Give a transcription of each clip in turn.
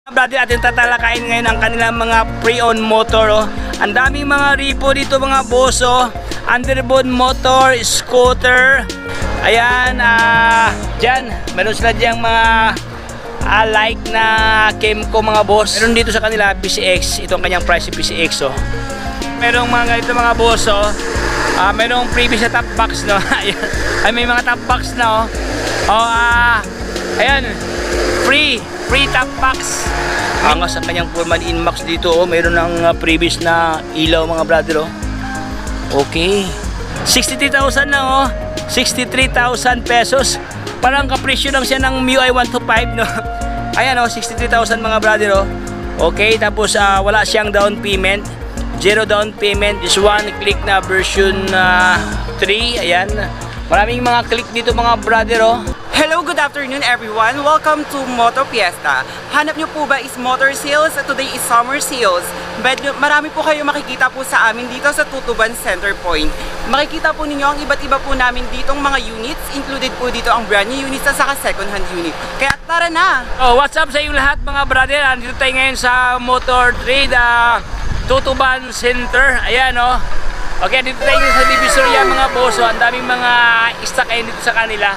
Brother, atin tatalakayin ngayon ang kanilang mga pre-owned motor. Oh. Ang daming mga repo dito mga boss. Oh. Underbone motor, scooter. Ayan, dyan, meron sila dyang mga like na Kemco mga boss. Meron dito sa kanila PCX, itong kanyang price PCX. Oh. Merong mga ganito mga boss. Oh. Merong previous na top box. No? Ay, may mga top box na. Ayan, free top box. Hanga sa kanyang Pullman Inmax dito. Oh. Mayroon ng previous na ilaw mga brother. Oh. Okay, 63,000 na. Oh. 63,000 pesos. Parang kapresyo lang siya ng MIUI 125, no? Ayan, oh, 63,000 mga brother. Oh. Okay, tapos wala siyang down payment. Zero down payment. Is one click na version 3. Ayan, maraming mga click dito mga brother. Oh. Hello, good afternoon everyone. Welcome to Moto Fiesta. Hanap nyo po ba is motor sales? Today is summer sales. Marami po kayo makikita po sa amin dito sa Tutuban Center Point. Makikita po ninyo ang iba't iba po namin ditong mga units. Included po dito ang brand new units at saka second hand unit. Kaya tara na! Oh, what's up sa inyo lahat mga brother? Andito tayo ngayon sa Motor Trade Tutuban Center. Ayan, oh. Okay, dito tayo sa Divisoria mga boss. Oh. Ang daming mga stock dito sa kanila.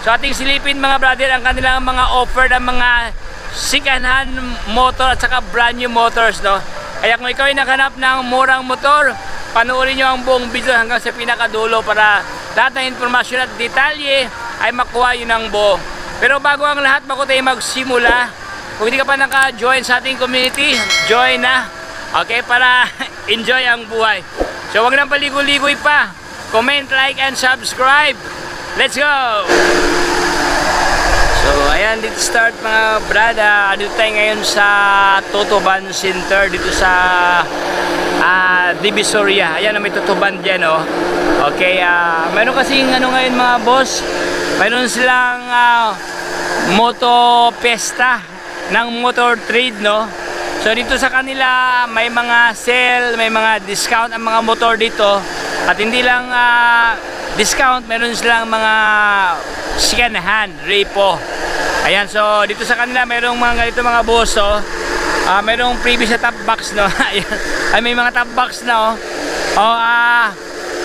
So ating silipin mga brother ang kanilang mga offer ng mga second hand motor at saka brand new motors, no? Kaya kung ikaw ay naghanap ng murang motor, panoorin nyo ang buong video hanggang sa pinakadulo para lahat ng informasyon at detalye ay makuha yun ng buo. Pero bago ang lahat, bago tayo magsimula, kung hindi ka pa naka-join sa ating community, join na. Okay, para enjoy ang buhay. So huwag nang paligoy-ligoy pa. Comment, like, and subscribe. Let's go! So ayan, dito start mga brada. Dito tayo ngayon sa Tutuban Center, dito sa Divisoria. Ayan, may Tutuban dyan, oh. Okay, mayroon kasing ano ngayon mga boss, mayroon silang Moto Fiesta ng Motor Trade, no? So dito sa kanila may mga sale, may mga discount ang mga motor dito. At hindi lang discount, meron silang mga second hand, repo. Ayan, so dito sa kanila mayroong mga ganito mga boss. Oh. Mayroong previous na top box, no? Ayan. Ay, may mga top box na.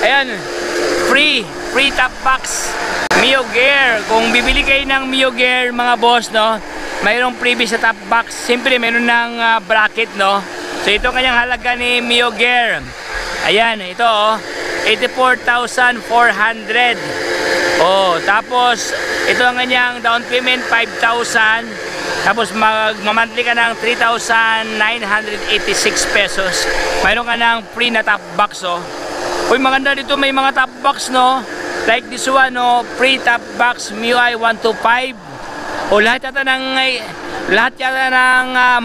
Ayan, free top box. Mio Gear, kung bibili kayo ng Mio Gear mga boss, no? Mayroong previous na top box. Siyempre mayroon ng bracket, no? So ito kanyang halaga ni Mio Gear. Ayan, ito, oh, 84,400. Oh, tapos ito ang kanyang down payment 5,000. Tapos magmamantli ka ng 3,986 pesos. Mayroon ka ng free na top box, oh. Uy, maganda dito, may mga top box, no? Like this one, no? Free top box MIUI 125. O lahat yata ng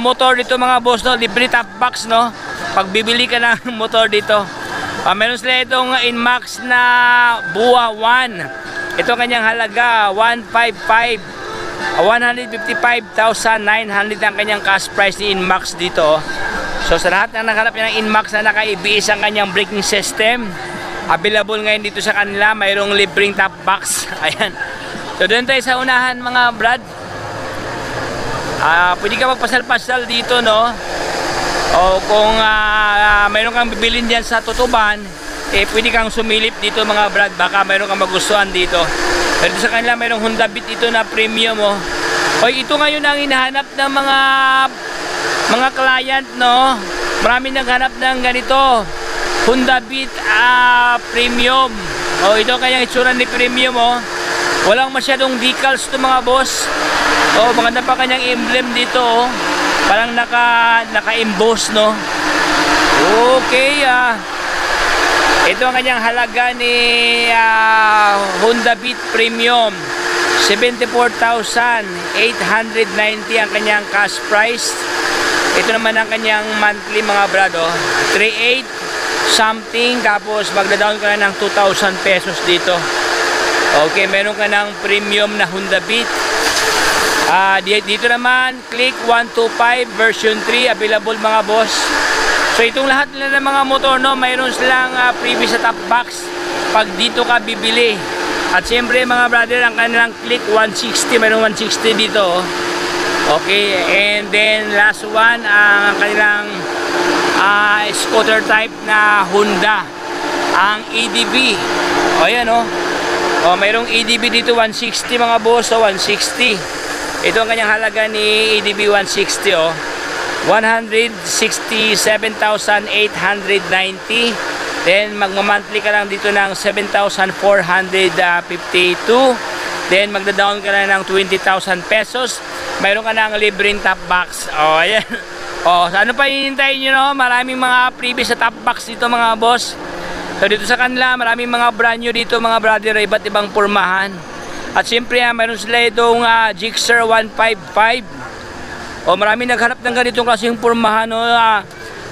motor dito mga boss, no? Libre top box, no? Pag bibili ka ng motor dito. Meron sila itong Inmax na Buwa 1. Ito kanyang halaga 155,900 ang kanyang cash price ni Inmax dito. So sa lahat na naghanap ng Inmax na naka-ABS ang kanyang braking system, available ngayon dito sa kanila. Mayroong libreng top box. Ayan. So doon tayo sa unahan mga brad. Pwede ka magpasal-pasal dito, no? O kung mayroon kang bibilin dyan sa Tutuban, pwede kang sumilip dito mga brad. Baka mayroon kang magustuhan dito. Pero sa kanila mayroong Honda Beat ito na premium, oh. Oy, ito ngayon ang hinahanap ng mga client, no? Marami naghanap ng ganito, Honda Beat premium. O ito kanyang itsura ni premium, oh. Walang masyadong decals to mga boss. Oh, maganda pa kanyang emblem dito, oh. Parang naka-emboss, no? Okay, ito ang kanyang halaga ni Honda Beat Premium. 74,890 ang kanyang cash price. Ito naman ang kanyang monthly mga brado. 3,800 something. Tapos magda-down ka na ng 2,000 pesos dito. Okay, meron ka ng premium na Honda Beat. Dito naman, Click 125 version 3 available mga boss. So itong lahat nila ng mga motor, no, mayroon silang previous na top box pag dito ka bibili. At siyempre mga brother, ang kanilang Click 160, mayroong 160 dito, oh. Okay, and then last one, ang kanilang scooter type na Honda, ang EDB. O yan o. O, mayroong EDB dito 160 mga boss, o 160. Ito ang kanyang halaga ni EDB 160 o. 167,890. Then magmamonthly ka lang dito ng 7,452. Then magda-down ka na ng 20,000 pesos. Mayroon ka ng libreng top box. O, ayan. O, ano pa hihintayin nyo, no? Maraming mga previous sa top box dito mga boss. So dito sa kanila, maraming mga brand new dito mga brother, iba't ibang pormahan. At siyempre, mayroon sila itong Gixxer 155. O, maraming naghanap ng ganitong klaseng pormahan, no?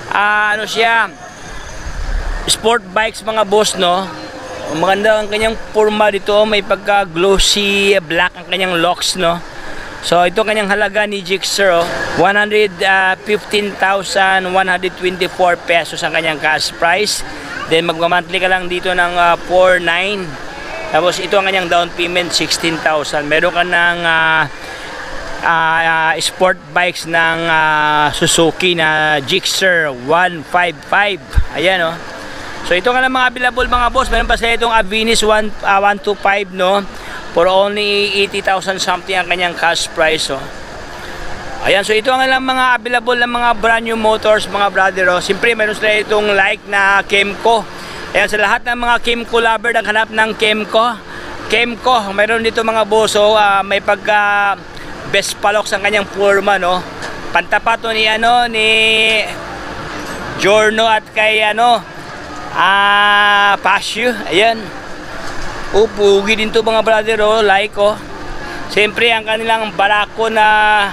Ano siya? Sport bikes mga boss, no? Maganda ang kanyang porma dito, may pagka glossy black ang kanyang locks, no? So ito kanyang halaga ni Gixxer, 115,124 pesos ang kanyang cash price. Then magma-monthly ka lang dito ng 4,900. Tapos ito ang kanyang down payment 16,000. Meron ka ng sport bikes ng Suzuki na Gixxer 155. Ayan, oh. So ito nga lang mga available mga boss. Meron pa sila itong Avinis 125, no? For only 80,000 something ang kanyang cash price, oh. Ayan, so ito nga lang mga available ng mga brand new motors mga brother, oh. Siyempre meron sila itong like na Kemco. Ayan, sa lahat ng mga Kemco lover ang hanap ng Kemco. Kemco, meron dito mga boss, oh, may pagka best palox ang kanyang forma, no? Pantapato ni Giorno at kay Pasio. Ayan. Pugi din to mga brother, oh, like, oh. Siyempre ang kanilang Barako na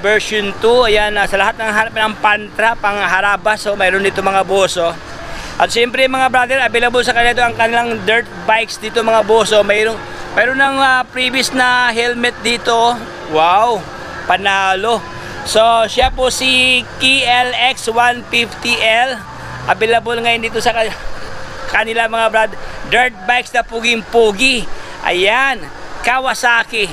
version 2. Ayan, sa lahat ng hanap ng Pantra, pang Harabas, so mayroon dito mga boss, oh. At siyempre mga brother, available sa kanila ito ang kanilang dirt bikes dito mga boss, oh. Mayroon ng previous na helmet dito. Wow, panalo. So siya po si KLX 150L. Available ngayon dito sa kanila mga brother, dirt bikes na puging-pugi. Ayan, Kawasaki.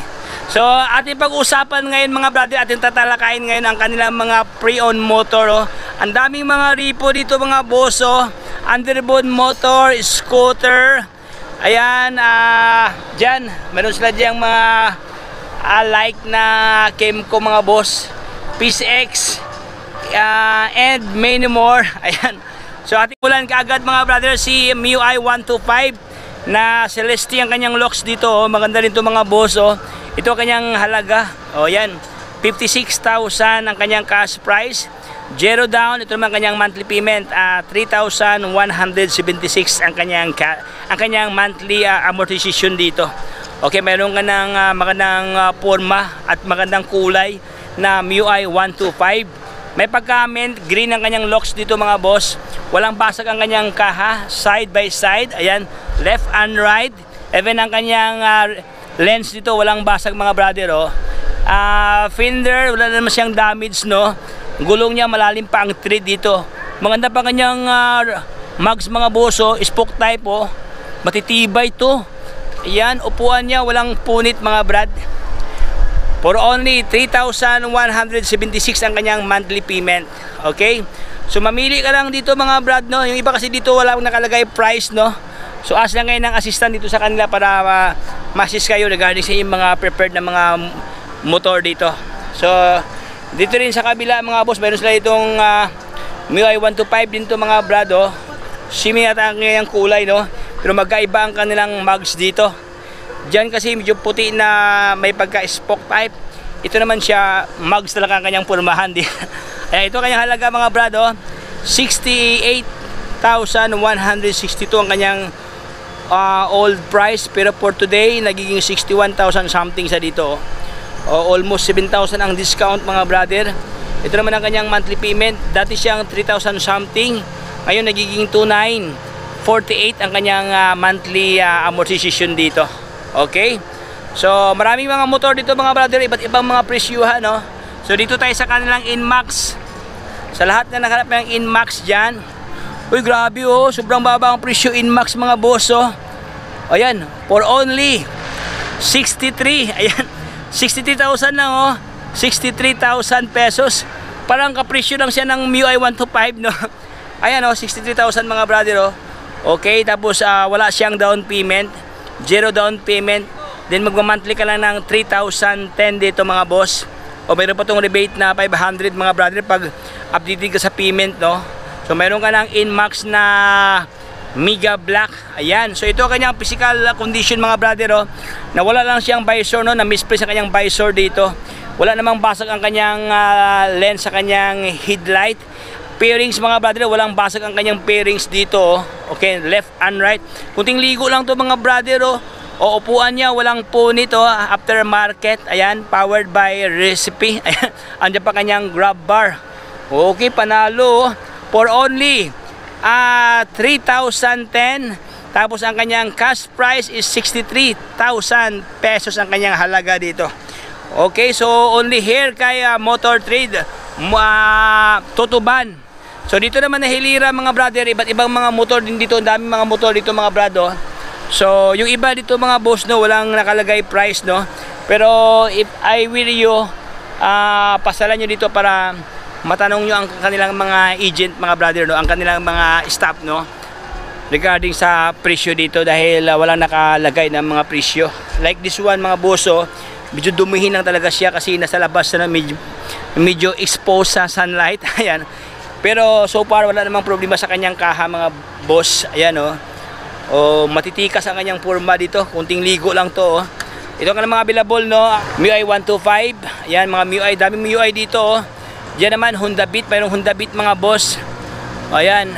So ating pag-usapan ngayon mga brother, ating tatalakayin ngayon ang kanilang mga pre-owned motor, oh. Ang daming mga repo dito mga boss, oh. Underbone motor, scooter. Ayan, dyan, meron sila dyan mga like na Kemco mga boss, PCX, and many more. Ayan. So ating ulan kaagad mga brother si MIUI 125 na Celeste ang kanyang locks dito, oh. Maganda rin ito mga boss, oh. Ito kanyang halaga, oh, yan, 56,000 ang kanyang cash price. Zero down, ito naman kanyang monthly payment, 3,176 ang kanyang monthly amortization dito. Okay, meron ka ng magandang forma at magandang kulay na MIUI 125. May pagka-mint green ang kanyang locks dito mga boss. Walang basag ang kanyang kaha, side by side. Ayan, left and right. Even ang kanyang lens dito, walang basag mga brother, oh. Fender, wala naman siyang damage, no. Gulong niya malalim pa ang thread dito. Maganda pa kanyang mags mga boss, oh. Spoke type, oh. Matitibay to. Ayan, upuan niya walang punit mga brad. For only 3,176 ang kanyang monthly payment. Okay? So mamili ka lang dito mga brad, no. Yung iba kasi dito walang nakalagay price, no. So ask lang ngayon ng assistant dito sa kanila para ma-assist kayo regarding sa yung mga prepared na mga motor dito. So dito rin sa kabila mga boss, meron sila itong MIUI 125 din to mga brad, oh. Simi yata ang kanyang kulay, no. Pero magkaiba ang kanilang mags dito. Diyan kasi medyo puti na may pagka-spoke type. Ito naman siya, mags talaga ang kanyang purmahan din. Ayan, ito kanyang halaga mga brad, oh. 68,162 ang kanyang old price. Pero for today, nagiging 61,000 something sa dito, oh. Almost 7,000 ang discount mga brother. Ito naman ang kanyang monthly payment. Dati siyang 3,000 something. Ngayon nagiging 2,948 ang kanyang monthly amortization dito. Okay? So maraming mga motor dito mga brother, iba't ibang mga presyuhan, no? So dito tayo sa kanilang Inmax. Sa lahat na nakahanap ng Inmax dyan. Uy, grabe, oh. Sobrang baba ang presyo Inmax mga boss, oh. Ayan, for only 63. Ayan, 63,000 lang, oh. 63,000 pesos. Parang kapresyo lang siya ng MIUI 125, no? Ayan, oh, 63,000 mga brother, oh. Okay, tapos wala siyang down payment, 0 down payment. Then magma-monthly ka lang ng 3,010 dito mga boss. O mayroon pa tong rebate na 500 mga brother pag updated ka sa payment, no? So mayroon ka ng Inmax na Mega Black. Ayan. So ito kanyang physical condition mga brother, oh. Nawala lang siyang visor, no? Na-misplace ang kanyang visor dito. Wala namang basag ang kanyang lens sa kanyang headlight. Pairings mga brother, walang basag ang kanyang pairings dito, oh. Okay, left and right. Kunting ligo lang to mga brother, oh. O upuan niya, walang punit, oh, aftermarket. Ayan, powered by Recipe. Ayan, andyan pa kanyang grab bar. Okay, panalo, oh. For only 3,010. Tapos ang kanyang cash price is 63,000 pesos ang kanyang halaga dito. Okay, so only here kay Motor Trade Tutuban. So dito naman nahilira mga brother, iba't ibang mga motor din dito, ang daming mga motor dito mga brado. So yung iba dito mga boss, no, walang nakalagay price, no. Pero if I will you, pasalan nyo dito para matanong nyo ang kanilang mga agent mga brother, no, ang kanilang mga staff, no, regarding sa presyo dito, dahil walang nakalagay ng mga presyo. Like this one mga boss, oh, medyo dumihin lang talaga siya kasi nasa labas na medyo exposed sa sunlight. Ayan. Pero so far wala namang problema sa kanyang kaha mga boss. Ayan, oh. O matitikas ang kanyang forma dito, kunting ligo lang to, oh. Ito ka ng mga available, no, MIUI 125. Ayan, mga MIUI, daming MIUI dito, oh. Diyan naman Honda Beat, mayroong Honda Beat mga boss. Ayan,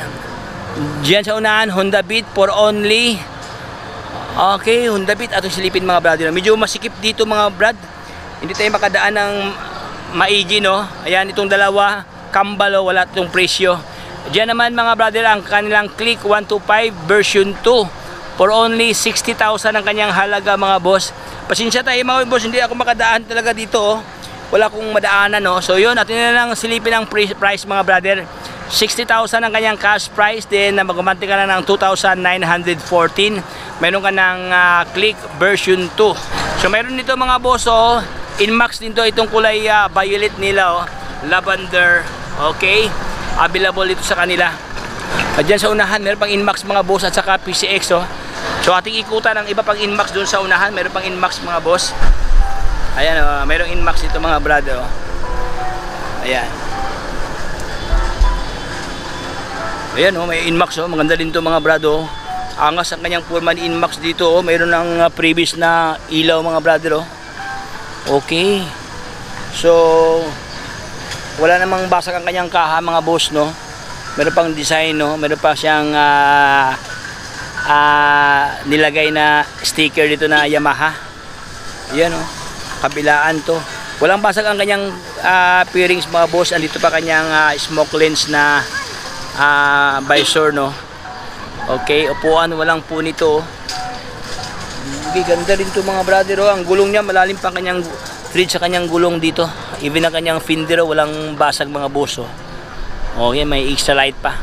diyan sa unahan Honda Beat for only, okay, Honda Beat. Atong silipin mga brother, medyo masikip dito mga brad, hindi tayo makadaan ng maigi, no. Ayan, itong dalawa kambal, oh, wala itong presyo. Diyan naman mga brother ang kanilang Click 125 version 2 for only 60,000 ang kanyang halaga mga boss. Pasensya tayo mga boss, hindi ako makadaan talaga dito, oh. Wala akong madaanan, no. So yun, atin na lang silipin ang price mga brother. 60,000 ang kanyang cash price, then magkumanti ka na ng 2,914. Meron ka ng Click version 2. So meron dito mga boss, oh, Inmax din to, itong kulay violet nila, oh, lavender. Okay, available dito sa kanila. At dyan sa unahan meron pang Inmax mga boss at saka PCX, oh. So ating ikutan ang iba pang Inmax doon sa unahan, meron pang Inmax mga boss. Ayan, oh, mayroong Inmax dito mga brother, oh. Ayan. Ayan, oh, may Inmax, oh, maganda din to mga brado, oh. Angas ang kanyang forma ni Inmax dito, oh. Mayroon ng previous na ilaw mga brother, oh. Okay. So wala namang basag ang kanyang kaha mga boss, no. Meron pang design, no. Meron pa siyang nilagay na sticker dito na Yamaha. Ayan, oh. Kabilaan to. Walang basag ang kanyang pairings mga boss. Andito pa kanyang smoke lens na visor, no. Okay, upuan walang po nito, oh. Ganda rin to mga brother, oh. Ang gulong niya malalim pa kanyang thread sa kanyang gulong dito. Even ang kanyang fender, walang basag mga boss, oh. Okay, may extra light pa.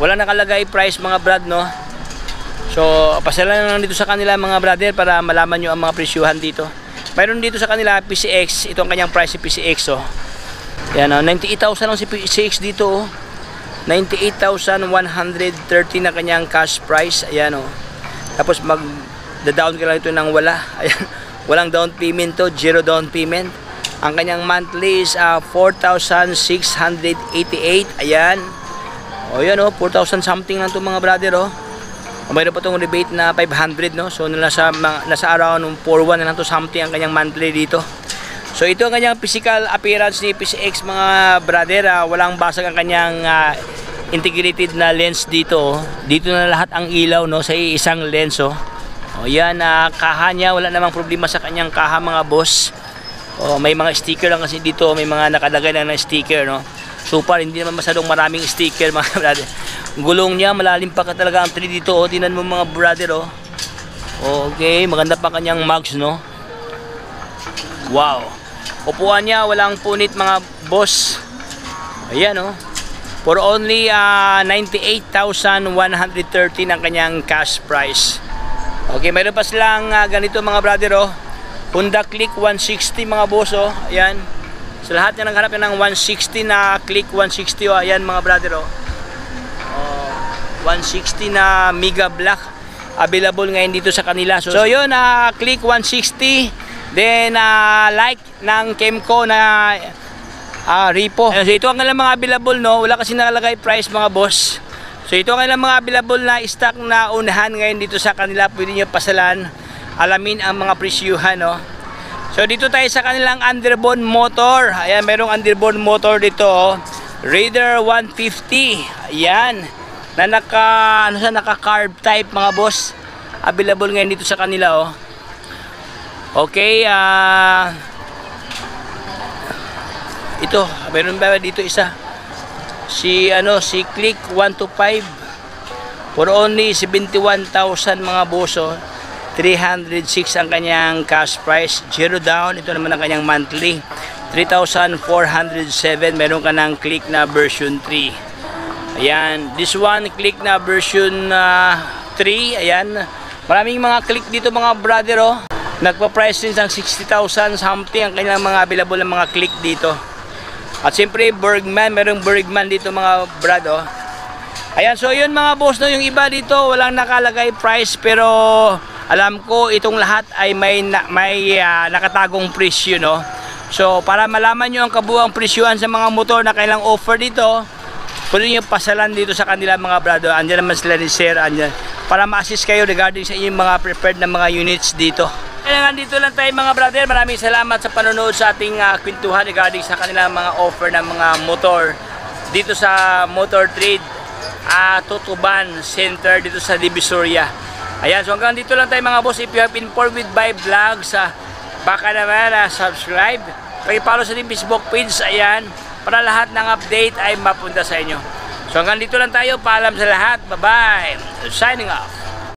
Wala nakalagay price mga brad, no. So pasyalan lang dito sa kanila mga brother para malaman nyo ang mga presyuhan dito. Mayroon dito sa kanila PCX, ito ang kanyang price si PCX, oh. Yan, oh, 98,000 lang si PCX dito, oh. 98,130 na kanyang cash price. Ayan, oh. Tapos mag-down ka lang ito ng wala. Ayan, walang down payment to, 0 down payment. Ang kanyang monthly is 4,688. Ayan. O yan, oh, 4,000 something lang to mga brother, oh. O mayroon pa itong rebate na 500, no. So nasa around 4,100 na lang to something ang kanyang monthly dito. So ito ang kanyang physical appearance ni PCX mga brother. Walang basag ang kanyang integrated na lens dito, oh. Dito na lahat ang ilaw, no, sa isang lens, oh. O yan, kaha niya, wala namang problema sa kanyang kaha mga boss. O, may mga sticker lang kasi dito, may mga nakalagay lang na sticker, no. So far hindi naman masyadong maraming sticker mga brother. Gulong niya malalim pa ka talaga ang tree dito, oh. Tingnan mo mga brother, oh. Okay, maganda pa kanyang mags, no. Wow. Upuan niya walang punit mga boss. Ayan, oh. For only 98,130 ang kanyang cash price. Okay, mayroon pa silang ganito mga brother, oh. Honda Click 160 mga boss, oh. Ayan. So lahat na naghanap ng 160 na click 160 ayan mga brother 160 na Mega Black available ngayon dito sa kanila. So yun click 160 then like ng Kemco na repo. So ito ang mga available wala kasi nakalagay price mga boss. So ito ang mga available na stock na unahan ngayon dito sa kanila. Pwede nyo pasalan, alamin ang mga presyuhan So dito tayo sa kanilang underbone motor. Ayan, merong underbone motor dito Raider 150. Ayan, na naka-carb type mga boss. Available ngayon dito sa kanila Okay, ito, meron ba dito isa? Si Click 125 for only 71,000 mga boss 306 ang kanyang cash price, 0 down. Ito naman ang kanyang monthly 3,407. Meron ka ng Click na version 3. Ayan, this one Click na version 3. Ayan, maraming mga Click dito mga brother nagpa-price din ng 60,000 something ang kanilang mga available ng mga Click dito. At siyempre Bergman, merong Bergman dito mga brad Ayan, so yun mga boss yung iba dito walang nakalagay price, pero alam ko itong lahat ay may nakatagong presyo So para malaman nyo ang kabuuang presyuhan sa mga motor na kailang offer dito, pwede nyo pasalan dito sa kanila mga brad Andyan naman sila ni Sir, andyan, para ma-assist kayo regarding sa inyong mga prepared na mga units dito. Kaya dito lang tayo mga brother. Maraming salamat sa panonood sa ating kwentuhan regarding sa kanilang mga offer ng mga motor dito sa Motor Trade Tutuban Center dito sa Divisoria. Ayan, so hanggang dito lang tayo mga boss. If you have been informed with by vlogs, baka naman subscribe, pag-follow sa ating Facebook page, ayan, para lahat ng update ay mapunta sa inyo. So hanggang dito lang tayo. Paalam sa lahat. Bye bye. Signing off.